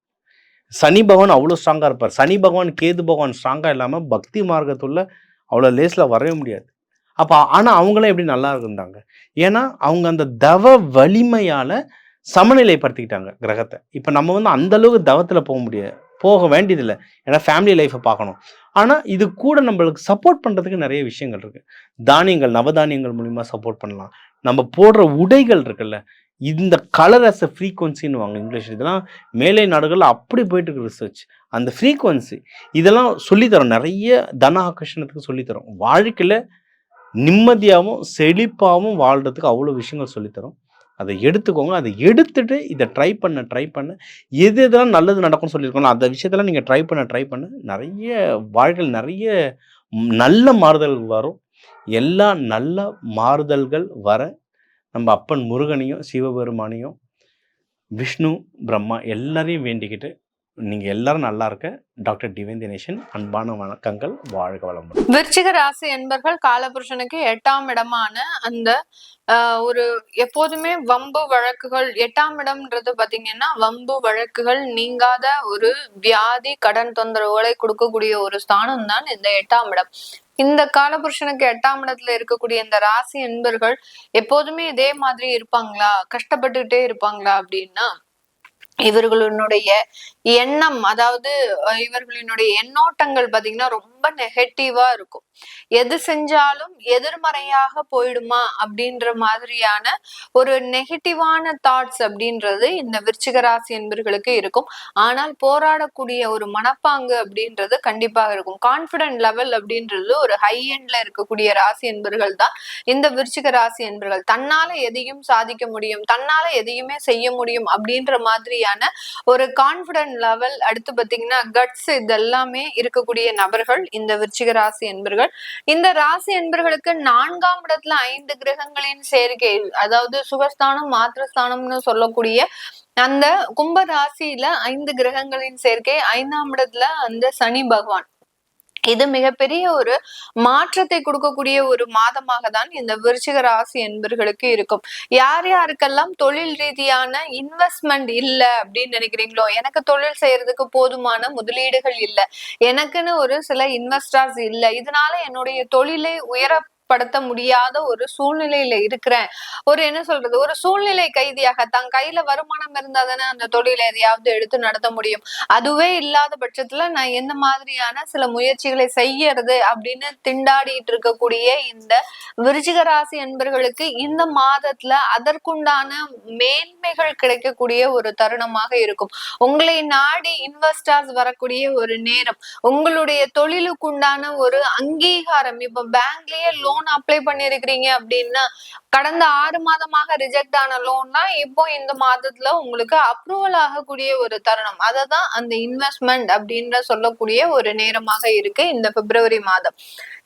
[SPEAKER 2] சனி பகவான் அவ்வளோ ஸ்ட்ராங்கா இருப்பார். சனி பகவான், கேது பகவான் ஸ்ட்ராங்கா இல்லாம பக்தி மார்க்கத்துள்ள அவ்வளோ லேஸ்ல வரவே முடியாது. ஆனா அவங்கலாம் எப்படி நல்லா இருந்தாங்க? ஏன்னா, அவங்க அந்த தவ வலிமையால சமநிலைப்படுத்திக்கிட்டாங்க கிரகத்த. இப்ப நம்ம வந்து அந்த அளவுக்கு தவத்துல போக வேண்டியதில்ல. ஏன்னா ஃபேமிலி லைஃப்ப பார்க்கணும். ஆனா, இது கூட நம்மளுக்கு சப்போர்ட் பண்றதுக்கு நெறைய விஷயங்கள் இருக்கு. தானியங்கள், நவதானியங்கள் மூலியமா சப்போர்ட் பண்ணலாம். நம்ம போடுற உடைகள் இருக்குல்ல, இந்த கலர் ஆஸ் எ ஃப்ரீக்வன்சின்னுவாங்க இங்கிலீஷ். இதெல்லாம் மேலை நாடுகள்ல அப்படி போயிட்டு இருக்கு ரிசர்ச். அந்த ஃப்ரீக்வன்சி இதெல்லாம் சொல்லி தரோம். நெறைய தன ஆகர்ஷணத்துக்கு சொல்லி தரோம். வாழ்க்கையில நிம்மதியாவும், செழிப்பாவும் வாழ்றதுக்கு அவ்வளோ விஷயங்கள் சொல்லி தரோம். அத எடுத்துக்கோங்க. அத எடுத்துட்டு இத ட்ரை பண்ண எது எதெல்லாம் நல்லது நடக்கும்னு சொல்லியிருக்கோம்ல, அந்த விஷயத்தெல்லாம் நீங்க ட்ரை பண்ண நெறைய வாழ்க்கையில நெறைய நல்ல மாறுதல்கள் வரும். எல்லா நல்ல மாறுதல்கள் வர நம்ம அப்பன் முருகனையும், சிவபெருமானையும், விஷ்ணு, பிரம்மா எல்லாரையும் வேண்டிக்கிட்டு, நீங்க எல்லாரும் நல்லா இருக்க. டாக்டர் டிவைன் தினேஷன் அன்பான வணக்கங்கள். வாழ்க வளமுடன்.
[SPEAKER 3] விருச்சிக ராசி என்பர்கள் காலபுருஷனுக்கு 8ஆம் இடமான அந்த ஒரு எப்போதுமே வம்பு வழக்குகள் 8ஆம் இடம்ன்றது பாத்தீங்கன்னா வம்பு வழக்குகள் நீங்காத ஒரு வியாதி கடன் தொந்தரவுகளை கொடுக்கக்கூடிய ஒரு ஸ்தானம் தான் இந்த 8ஆம் இடம். இந்த காலபுருஷனுக்கு 8ஆம் இடத்துல இருக்கக்கூடிய இந்த ராசி என்பர்கள் எப்போதுமே இதே மாதிரி இருப்பாங்களா, கஷ்டப்பட்டுக்கிட்டே இருப்பாங்களா அப்படின்னா இவர்களுடைய எண்ணம், அதாவது இவர்களினுடைய எண்ணோட்டங்கள் பாத்தீங்கன்னா ரொம்ப நெகட்டிவா இருக்கும். எது செஞ்சாலும் எதிர்மறையாக போயிடுமா அப்படின்ற மாதிரியான ஒரு நெகட்டிவான தாட்ஸ் அப்படின்றது இந்த விருச்சிக ராசி என்பர்களுக்கு இருக்கும். ஆனால் போராடக்கூடிய ஒரு மனப்பாங்கு அப்படின்றது கண்டிப்பாக இருக்கும். கான்பிடன்ட் லெவல் அப்படின்றது ஒரு ஹை எண்ட்ல இருக்கக்கூடிய ராசி என்பர்கள் தான் இந்த விருச்சிக ராசி என்பர்கள். தன்னால எதையும் சாதிக்க முடியும், தன்னால எதையுமே செய்ய முடியும் அப்படின்ற மாதிரியான ஒரு கான்பிடன்ட் லெவல், அடுத்து பாத்தீங்கன்னா கட்ஸ், இதெல்லாமே இருக்கக்கூடிய நபர்கள் இந்த விருச்சிக ராசி என்பர்கள். இந்த ராசி என்பர்களுக்கு 4ஆம் இடத்துல 5 கிரகங்களின் சேர்க்கை, அதாவது சுகஸ்தானம், மாத்திரஸ்தானம்னு சொல்லக்கூடிய அந்த கும்ப ராசியில 5 கிரகங்களின் சேர்க்கை, 5ஆம் இடத்துல அந்த சனி பகவான். இது மிகப்பெரிய ஒரு மாற்றத்தை கொடுக்கக்கூடிய ஒரு மாதமாக தான் இந்த விருச்சிக ராசி என்பர்களுக்கு இருக்கும். யார் யாருக்கெல்லாம் தொழில் ரீதியான இன்வெஸ்ட்மெண்ட் இல்ல அப்படின்னு நினைக்கிறீங்களோ, எனக்கு தொழில் செய்யறதுக்கு போதுமான முதலீடுகள் இல்ல, எனக்குன்னு ஒரு சில இன்வெஸ்டர்ஸ் இல்ல, இதனால என்னுடைய தொழிலை படுத்த முடியாத ஒரு சூழ்நிலையில இருக்கிறேன், ஒரு என்ன சொல்றது, ஒரு சூழ்நிலை கைதியாக, தன் கையில வருமானம் இருந்தா தானே அந்த தொழிலை எதையாவது எடுத்து நடத்த முடியும், அதுவே இல்லாத பட்சத்துல நான் எந்த மாதிரியான சில முயற்சிகளை செய்யறது அப்படின்னு திண்டாடிட்டு இருக்கக்கூடிய இந்த விருச்சிக ராசி என்பர்களுக்கு இந்த மாதத்துல அதற்குண்டான மேன்மைகள் கிடைக்கக்கூடிய ஒரு தருணமாக இருக்கும். உங்களை நாடி இன்வெஸ்டர்ஸ் வரக்கூடிய ஒரு நேரம், உங்களுடைய தொழிலுக்குண்டான ஒரு அங்கீகாரம். இப்ப பேங்க்லயே லோன் அப்ளை பண்ணிருக்கிறீங்க அப்படின்னா, கடந்த 6 மாதமாக ரிஜெக்ட் ஆன லோன் தான் இப்போ இந்த மாதத்துல உங்களுக்கு அப்ரூவல் ஆகக்கூடிய ஒரு தருணம். அததான் அந்த இன்வெஸ்ட்மெண்ட் அப்படின்ற சொல்லக்கூடிய ஒரு நேரமாக இருக்கு இந்த பிப்ரவரி மாதம்.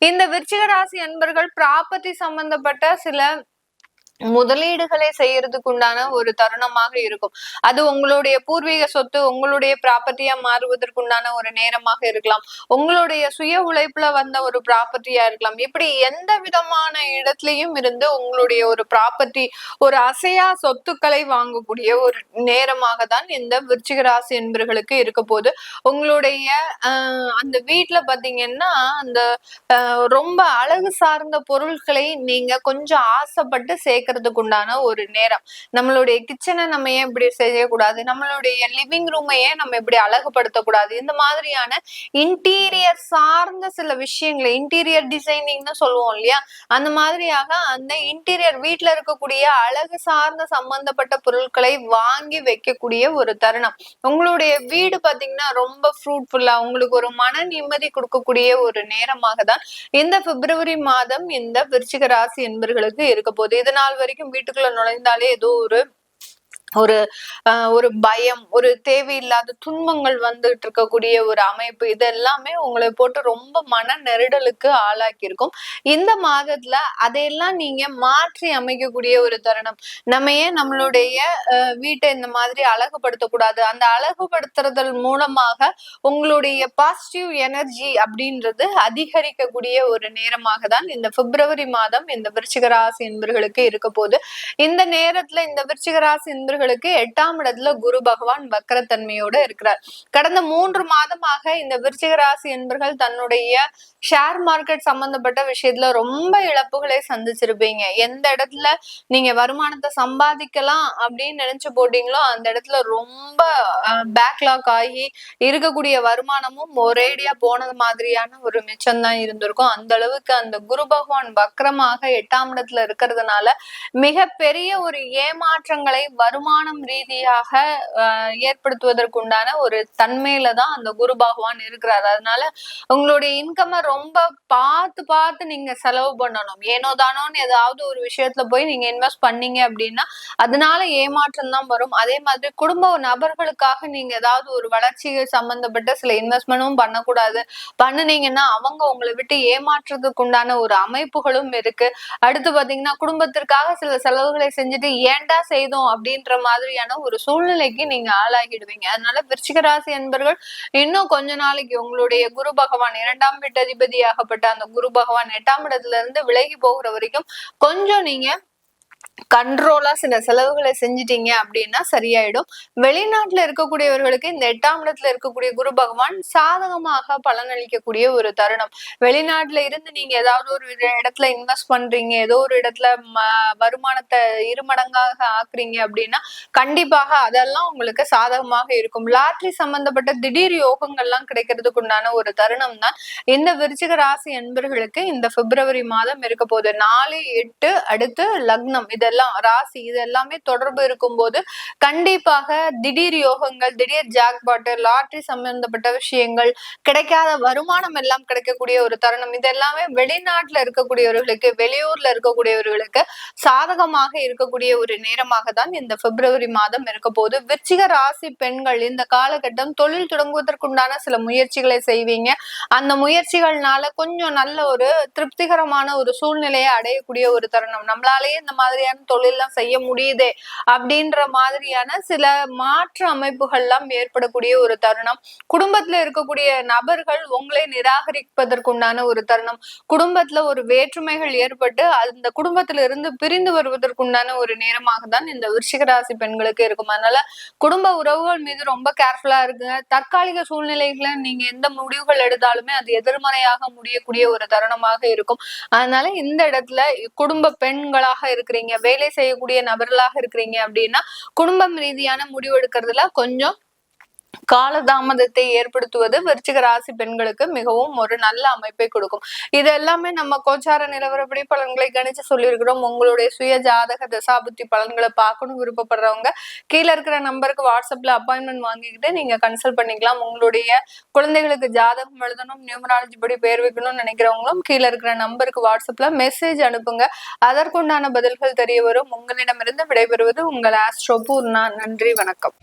[SPEAKER 3] இந்த விருச்சிக ராசி அன்பர்கள் ப்ராப்பர்ட்டி சம்பந்தப்பட்ட சில முதலீடுகளை செய்யறதுக்கு உண்டான ஒரு தருணமாக இருக்கும். அது உங்களுடைய பூர்வீக சொத்து உங்களுடைய ப்ராப்பர்ட்டியா மாறுவதற்குண்டான ஒரு நேரமாக இருக்கலாம். உங்களுடைய சுய உழைப்புல வந்த ஒரு ப்ராப்பர்ட்டியா இருக்கலாம். இப்படி எந்த விதமான இடத்துலயும் இருந்து உங்களுடைய ஒரு ப்ராப்பர்ட்டி, ஒரு அசையா சொத்துக்களை வாங்கக்கூடிய ஒரு நேரமாக தான் இந்த விருச்சிக ராசி என்பர்களுக்கு இருக்க போது. உங்களுடைய அந்த வீட்டுல பாத்தீங்கன்னா அந்த ரொம்ப அழகு சார்ந்த பொருட்களை நீங்க கொஞ்சம் ஆசைப்பட்டு சேர்க்கறதுக்கு உண்டான ஒரு நேரம். நம்மளுடைய கிச்சனை நம்ம ஏன் இப்படி செய்யக்கூடாது, நம்மளுடைய லிவிங் ரூமையே நம்ம இப்படி அழகுபடுத்தக்கூடாது, இந்த மாதிரியான இன்டீரியர் சார்ந்த சில விஷயங்களை, இன்டீரியர் டிசைனிங்னு சொல்லுவோம் இல்லையா, அந்த மாதிரியாக அந்த இன்டீரியர் வீட்டுல இருக்கக்கூடிய அழகு சார்ந்த சம்பந்தப்பட்ட பொருட்களை வாங்கி வைக்கக்கூடிய ஒரு தருணம். உங்களுடைய வீடு பாத்தீங்கன்னா ரொம்ப ஃப்ரூட்ஃபுல்லா உங்களுக்கு ஒரு மன நிம்மதி கொடுக்கக்கூடிய ஒரு நேரமாக தான் இந்த பிப்ரவரி மாதம் இந்த விருச்சிக ராசி என்பர்களுக்கு இருக்க போகுது. இது நாள் வரைக்கும் வீட்டுக்குள்ள நுழைந்தாலே ஏதோ ஒரு பயம், ஒரு தேவையில்லாத துன்பங்கள் வந்துட்டு இருக்கக்கூடிய ஒரு அமைப்பு, இது எல்லாமே உங்களை போட்டு ரொம்ப மன நெருடலுக்கு ஆளாக்கி இருக்கும். இந்த மாதத்துல அதையெல்லாம் நீங்க மாற்றி அமைக்கக்கூடிய ஒரு தருணம். நம்ம ஏன் நம்மளுடைய வீட்டை இந்த மாதிரி அழகுபடுத்தக்கூடாது, அந்த அழகுபடுத்துறதல் மூலமாக உங்களுடைய பாசிட்டிவ் எனர்ஜி அப்படின்றது அதிகரிக்கக்கூடிய ஒரு நேரமாக தான் இந்த பிப்ரவரி மாதம் இந்த விருச்சிக ராசி என்பர்களுக்கு இருக்க போகுது. இந்த நேரத்துல இந்த விருச்சிக ராசி என்பர்களுக்கு 8ஆம் இடத்துல குரு பகவான் வக்கரத்தன்மையோட இருக்கிறார். கடந்த 3 மாதமாக இந்த விருச்சிக ராசி என்பர்கள் தன்னுடைய ஷேர் மார்க்கெட் சம்பந்தப்பட்ட விஷயத்துல ரொம்ப இழப்புகளை சந்திச்சிருப்பீங்க. எந்த இடத்துல நீங்க வருமானத்தை சம்பாதிக்கலாம் அப்படின்னு நினைச்சு போட்டீங்களோ அந்த இடத்துல ரொம்ப பேக்லாக் ஆகி இருக்கக்கூடிய வருமானமும் ஒரேடியா போனது மாதிரியான ஒரு மிச்சம் தான் இருந்திருக்கும். அந்த அளவுக்கு அந்த குரு பகவான் வக்கரமாக 8ஆம் இடத்துல இருக்கிறதுனால மிகப்பெரிய ஒரு ஏமாற்றங்களை வருமானம் ரீதியாக ஏற்படுத்துவதற்குண்டான ஒரு தன்மையில தான் அந்த குரு பகவான் இருக்கிறார். அதனால உங்களுடைய இன்கம ரொம்ப பார்த்து நீங்க செலவு பண்ணணும். ஏனோ தானோன்னு ஏதாவது ஒரு விஷயத்துல போய் நீங்க இன்வெஸ்ட் பண்ணீங்க அப்படின்னா அதனால ஏமாற்றம் தான் வரும். அதே மாதிரி குடும்ப நபர்களுக்காக நீங்க ஏதாவது ஒரு வளர்ச்சி சம்பந்தப்பட்ட சில இன்வெஸ்ட்மெண்ட்டும் பண்ணக்கூடாது. பண்ணுனீங்கன்னா அவங்க உங்களை விட்டு ஏமாற்றுறதுக்கு உண்டான ஒரு அமைப்புகளும் இருக்கு. அடுத்து பாத்தீங்கன்னா குடும்பத்திற்காக சில செலவுகளை செஞ்சுட்டு ஏன்டா செய்தோம் அப்படின்ற மாதிரியான ஒரு சூழ்நிலைக்கு நீங்க ஆளாகிடுவீங்க. அதனால விருச்சிக ராசி என்பர்கள் இன்னும் கொஞ்ச நாளைக்கு உங்களுடைய குரு பகவான் 2ஆம் வீட்டதிபதியாகப்பட்ட அந்த குரு பகவான் 8ஆம் இடத்துல இருந்து விலகி போகிற வரைக்கும் கொஞ்சம் நீங்க கண்ட்ரோலா சில செலவுகளை செஞ்சிட்டீங்க அப்படின்னா சரியாயிடும். வெளிநாட்டுல இருக்கக்கூடியவர்களுக்கு இந்த 8ஆம் இடத்துல இருக்கக்கூடிய குரு பகவான் சாதகமாக பலனளிக்கக்கூடிய ஒரு தருணம். வெளிநாட்டுல இருந்து நீங்க ஏதாவது ஒரு இடத்துல இன்வெஸ்ட் பண்றீங்க, ஏதோ ஒரு இடத்துல வருமானத்தை 2 மடங்காக ஆக்குறீங்க அப்படின்னா கண்டிப்பாக அதெல்லாம் உங்களுக்கு சாதகமாக இருக்கும். லாட்டரி சம்பந்தப்பட்ட திடீர் யோகங்கள்லாம் கிடைக்கிறதுக்கு உண்டான ஒரு தருணம் தான் இந்த விருச்சிக ராசி என்பர்களுக்கு இந்த பிப்ரவரி மாதம் இருக்க போகுது. 4, 8 அடுத்து லக்னம், இதெல்லாம் ராசி, இது எல்லாமே தொடர்பு இருக்கும்போது கண்டிப்பாக திடீர் யோகங்கள், திடீர் ஜாக்பாட், லாட்டரி சம்பந்தப்பட்ட விஷயங்கள், கிடைக்காத வருமானம் எல்லாம் கிடைக்கக்கூடிய ஒரு தருணம், இது எல்லாமே வெளிநாட்டுல இருக்கக்கூடியவர்களுக்கு, வெளியூர்ல இருக்கக்கூடியவர்களுக்கு சாதகமாக இருக்கக்கூடிய ஒரு நேரமாக தான் இந்த பிப்ரவரி மாதம் இருக்க போது. விருச்சிக ராசி பெண்கள் இந்த காலகட்டம் தொழில் தொடங்குவதற்குண்டான சில முயற்சிகளை செய்வீங்க. அந்த முயற்சிகள்னால கொஞ்சம் நல்ல ஒரு திருப்திகரமான ஒரு சூழ்நிலையை அடையக்கூடிய ஒரு தருணம். நம்மளாலேயே இந்த மாதிரியான தொழில்லாம் செய்ய முடியுதே அப்படின்ற மாதிரியான சில மாற்று அமைப்புகள் எல்லாம் ஏற்படக்கூடிய ஒரு தருணம். குடும்பத்துல இருக்கக்கூடிய நபர்கள் உங்களை நிராகரிப்பதற்குண்டான ஒரு தருணம். குடும்பத்துல ஒரு வேற்றுமைகள் ஏற்பட்டு அந்த குடும்பத்துல இருந்து பிரிந்து வருவதற்குண்டான ஒரு நேரமாக தான் இந்த விருச்சிக ராசி பெண்களுக்கு இருக்கும். அதனால குடும்ப உறவுகள் மீது ரொம்ப கேர்ஃபுல்லா இருக்குங்க. தற்காலிக சூழ்நிலைகளை நீங்க எந்த முடிவுகள் எடுத்தாலுமே அது எதிர்மறையாக முடியக்கூடிய ஒரு தருணமாக இருக்கும். அதனால இந்த இடத்துல குடும்ப பெண்களாக இருக்கிறீங்க, வேலை செய்யக்கூடிய நபர்களாக இருக்கிறீங்க அப்படின்னா குடும்பம் ரீதியான முடிவு எடுக்கிறதுல கொஞ்சம் காலதாமதத்தை ஏற்படுத்துவது விருச்சிக ராசி பெண்களுக்கு மிகவும் ஒரு நல்ல அமைப்பை கொடுக்கும். இது எல்லாமே நம்ம கோச்சார நிலவரப்படி பலன்களை கணிச்சு சொல்லியிருக்கிறோம். உங்களுடைய சுய ஜாதக தசாபுத்தி பலன்களை பார்க்கணும் விருப்பப்படுறவங்க கீழே இருக்கிற நம்பருக்கு வாட்ஸ்அப்ல அப்பாயின்மெண்ட் வாங்கிக்கிட்டு நீங்க கன்சல்ட் பண்ணிக்கலாம். உங்களுடைய குழந்தைகளுக்கு ஜாதகம் எழுதணும், நியூமராலஜி படி பேர் வைக்கணும்னு நினைக்கிறவங்களும் கீழே இருக்கிற நம்பருக்கு வாட்ஸ்அப்ல மெசேஜ் அனுப்புங்க. அதற்குண்டான பதில்கள் தெரிய வரும். உங்களிடமிருந்து விடைபெறுவது உங்கள் ஆஸ்ட்ரோ பூர்ணா. நன்றி, வணக்கம்.